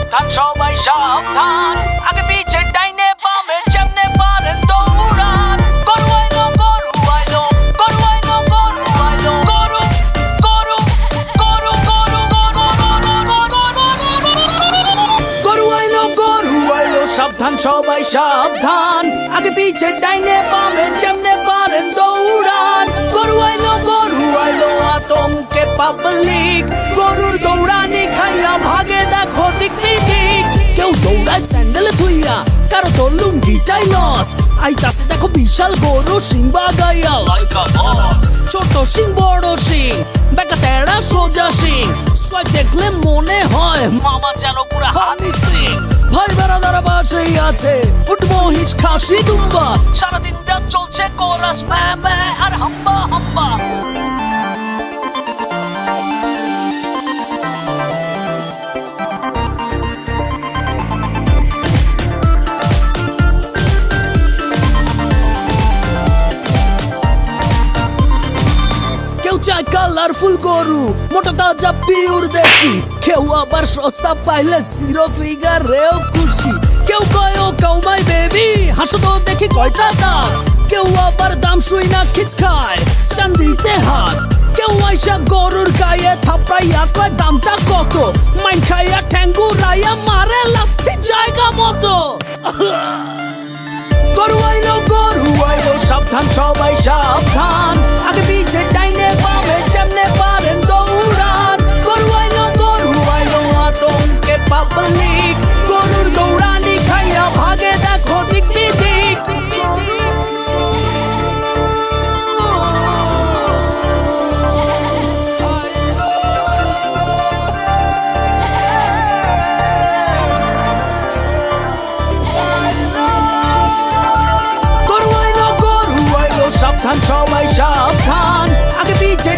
সাবধান সবাই সাবধান, আগে পিছে ডাইনে বামে যেমনে পারেন দৌড়ান। গরু আইলো গরু আইলো গরু আইলো গরু আইলো গরু গরু গরু গরু আইলো গরু আইলো। সাবধান সবাই সাবধান, আগে পিছে ডাইনে বামে যেমনে পারেন দৌড়ান। গরু আইলো আতঙ্কে পাবলিক, গরুর দৌড়ানি খাইয়া ভাগে দেখো দিক বিদিক। কেউ দৌড়ায় স্যান্ডেলে থুইয়া, কারো তো লুঙ্গিটাই লস। আইতাছে দেখো বিশাল গরু সিং বাগাইয়া লাইকা বস। ছোট সিং বড় সিং, বেকা তেড়া সোজা সিং, সোয় দেখলে মনে হয় মামা যেন পুরা হানি সিং। ভাই বেড়াদারা বাসেই আছে, উঠবো হিচ খাসি দুম্বা, সারাদিনটা চলছে কোরাস ম্যা ম্যা আর হাম্বা হাম্বা। চাই কালারফুল গরু, মোটা তাজা পিওর দেশি। কেউ আবার সস্তা পাইলে জিরো ফিগারেও খুশি। কেউ কয় ও কাউমাই বেবি, হাসো তো দেখি কয়টা দাঁত। কেউ আবার দাম শুই না খিচ খায়, চান্দিতে হাত। কেউ আইসা গরুর গায়ে থাপড়াইয়া কয় দামটা কত। মাইন খাইয়া ঠ্যাঙ্গু রাইয়া মারে লাথি জায়গা মতো। গরু আইলো সাবধান সবাই সাবধান, আগে পিছে ডাইনে বামে যেমনে পারেন দৌড়ান। গরু আইলো আতঙ্কে পাবলিক, গরুর দৌড়ানি খাইয়া ভাগে দেখো দিক বিদিক। সাবধান সবাই সাবধান, আগে পিছে